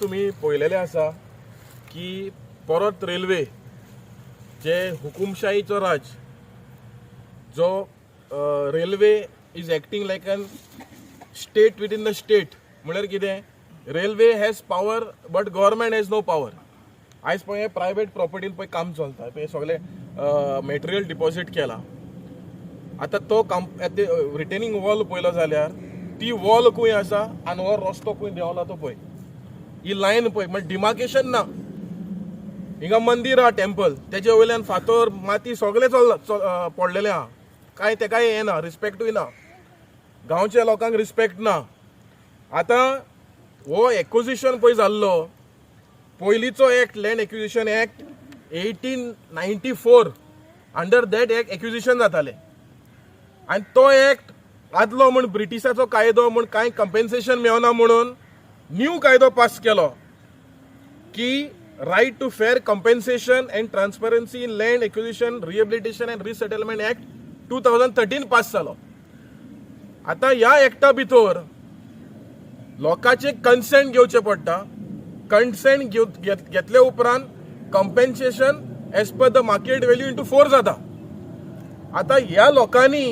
तुम्ही पळयलेलें आसा की परत रेल्वे जे हुकुमशाहीचो राज जो railway is acting like an state with in the state म्हळ्यार कितें railway has power but government has no power. आयज पळय प्रायवेट प्रॉपर्टीन पळय काम चलता पळय सगळे मटेरियल डिपॉझिट केला. आतां तो रिटेनिंग वॉल पळयलो जाल्यार ती वॉल खंय आसा आनी हो रस्तो खंय देंवला तो पळय. ही लायन पळय म्हणजे डिमार्केशन ना. हिंगा मंदिर आहा टेम्पल तेजे वयल्यान फातर माती सगळे पडलेले आहा. काय ते काय हें ना रिस्पेक्टूय ना. गांवच्या लोकांक रिस्पेक्ट ना. आतां हो एक्विजिशन पळय जाल्लो पयलींचो act land acquisition act 1894 under that act acquisition जातालें आनी तो एक्ट आदलो म्हूण ब्रिटिशाचो कायदो म्हूण कांय कंपेन्सेशन मेळना म्हणून न्यू कायदो पास केलो की right to fair compensation and transparency in land acquisition rehabilitation and resettlement act 2013 pass जालो. आतां ह्या एक्टा भितर लोकांचे कन्सेंट घेवचे पडटा. कन्सेंट घेतले उपरांत compensation as per the market value into 4 जाता. आतां ह्या लोकांनी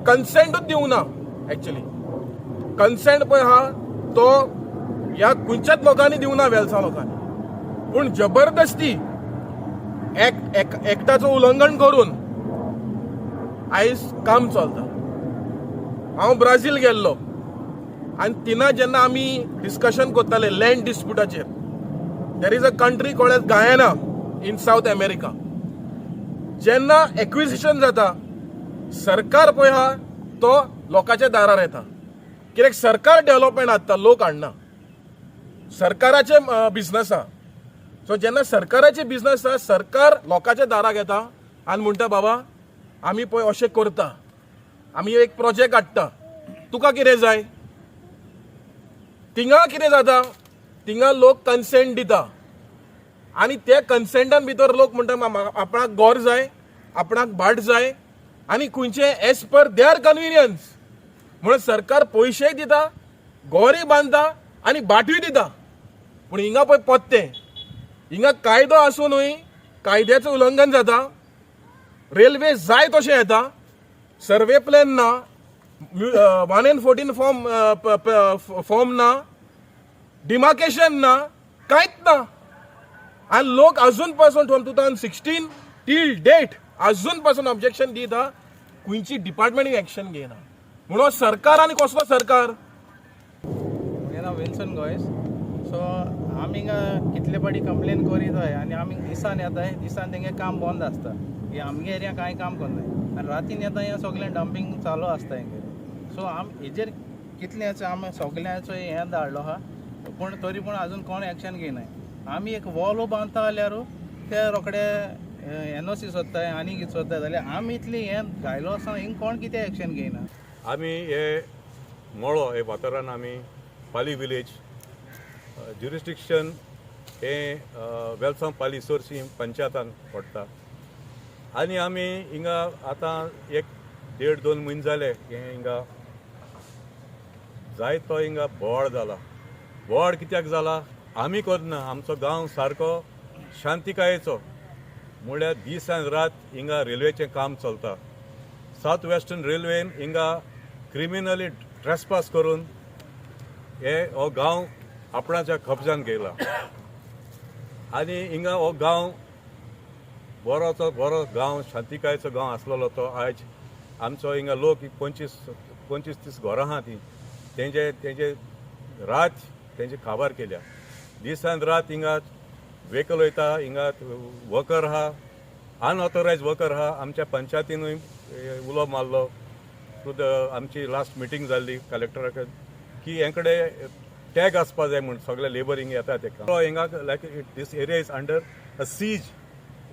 कन्सेंटूच दिवंक ना. एक्चुअली कन्सेंट पळय आहा तो ह्या खंयच्याच लोकांनी दिवंक ना वेलसा लोकांनी. पूण जबरदस्ती एक्टाचो उल्लंघन करून आयज काम चलता. हांव ब्राझील गेल्लो आनी तिना जेन्ना आमी डिस्कशन करताले लँड डिस्प्युटाचेर. There is a country called as Guyana in South America. जेन्ना एक्विजिशन जाता सरकार पळय आहा तो लोकांच्या दारार येता. कित्याक सरकार डेव्हलपमेंट हाडटा लोक हाडना. सरकाराचे बिझनस आहा. सो जेन्ना सरकाराचे बिझनस आहा सरकार लोकांच्या दाराक येता आनी म्हणटा बाबा आमी पळय अशें करता. आमी एक प्रोजेक्ट हाडटा. तुका कितें जाय. थिंगा कितें जाता थिंगा लोक कन्सेंट दिता आनी त्या कन्सेंटान भितर लोक म्हणटा आपणाक घर जाय आपणाक भाट जाय आनी खंयचे एज पर देअर कन्विनियन्स म्हणून सरकार पयशेय दिता घरय बांदता आनी भाटूय दिता. पूण हिंगा पळय पत्ते हिंगा कायदो आसूनय कायद्याचें उल्लंघन जाता. रेल्वे जाय तशें येता. सर्वे प्लॅन ना. 114 फॉर्म ना. डिमार्केशन ना. कांयच ना. आनी लोक अजून पासून फ्रॉम 2016 टील डेट अजून पासून ऑब्जेक्शन दिता. खंयची डिपार्टमेंट एक्शन घेयना. म्हणून सरकार आनी कसलो सरकार. विल्सन गोयस. सो आमी कितले फाटी कंप्लेन करीताय आनी आमी दिसान येताय. दिसान तेंगे काम बंद आसता. हे आमगे एरिया कांय काम करनाय आनी रातीन येता हें सगळें डंपिंग चालू आसता हेंगे. सो हेजेर कितलें आमी सगळ्यांचो हें धाडलो आहा पूण तरी पूण आजून कोण एक्शन घेयनाय. आमी एक वॉलो बांदता जाल्यारू ते रोखडे NOC सोदताय आनी कितें सोदताय जाल्यार आमी इतली हें घायलो आसा हिंग कोण कितें एक्शन घेयना. आमी हे मळो हे वाठारान आमी पाली विलेज ज्युरिस्डिक्शन हे वेलसांव पाली सोर्सी पंचायतान पडटा आनी आमी हिंगा आतां 1-1.5-2 म्हयने जाले हे हिंगा जायतो हिंगा बोवाळ जाला. बोवाळ कित्याक जाला आमी करना. आमचो गांव सारको शांतिकायेचो म्हळ्यार दीस आनी रात हिंगा रेल्वेचें काम चलता. सावथ वेस्टर्न रेल्वेन हिंगा क्रिमिनली ट्रेसपास करून हो गांव आपणाच्या कब्जान घेयला आनी हिंगा हो गांव बरो गांव शांतिकायेचो गांव आसलेलो तो आयज आमचो हिंगा लोक 25-30 घरां आहा ती तेंचे रात तेंची काबार केल्या. दीस आनी रात हिंगा व्हेकल वयता. हिंगा वर्कर आहा अनऑथोरायज वर्कर आहा. आमच्या पंचायतीनूय उलो मारलो थ्रू द आमची लास्ट मिटींग जाल्ली कलेक्टरा की हेंकडे टॅग आसपा जाय म्हूण सगळे लेबर हिंगा येता तेका. हिंगा like this area is under a seize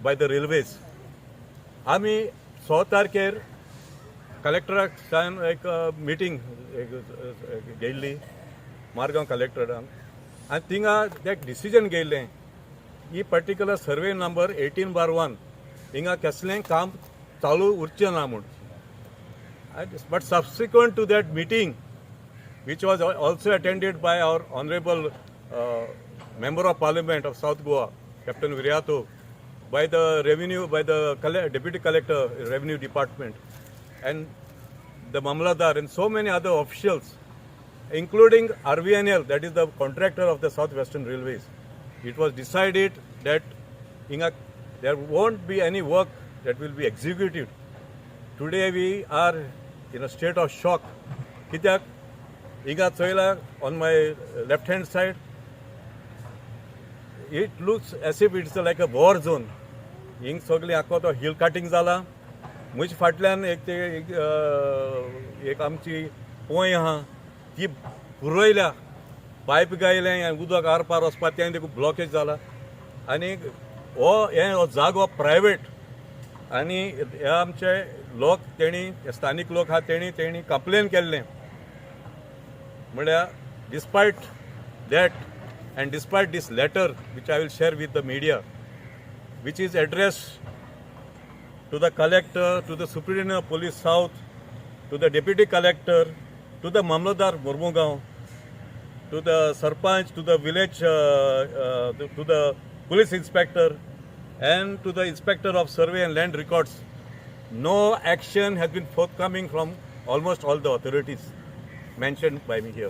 by the railways. आमी 6 तारखेर कलेक्टराक एक मिटींग घेयल्ली मारगांव कलेक्टरान आनी थिंगा एक डिसिजन घेयल्लें ही पर्टिक्युलर सर्वे नंबर 18/1 हिंगा कसलें काम चालू उरचें ना म्हूण. But subsequent to that meeting which was also attended by our honorable Member of Parliament of South Goa, Captain Viriato, by the Deputy Collector, Revenue Department, and the Mamladar and so many other officials, including RVNL, that is the contractor of the South Western Railways. It was decided that there won't be any work that will be executed. Today we are in a state of shock. Kityak, Inga Tsoila on my left hand side, it looks as if it's like a war zone. Ing सगळी आखो तो hill cutting जाला. मुझ फाटल्यान एक आमची पोय आहा ती पुरयल्या पायप गायले आनी उदक आर पार वचपा तें देखून ब्लॉकेज जाला आनी हो जागो प्रायवेट आनी हे आमचे लोक तेणी स्थानीक लोक आहा तेणी कंप्लेन केल्लें म्हळ्यार डिस्पायट that and despite this letter which I will share with the media, which is addressed to the collector, to the superintendent of police south, to the deputy collector, to the Mamladar Murmugaon, to the sarpanch, to the village, to the police inspector, and to the inspector of survey and land records, no action has been forthcoming from almost all the authorities mentioned by me here.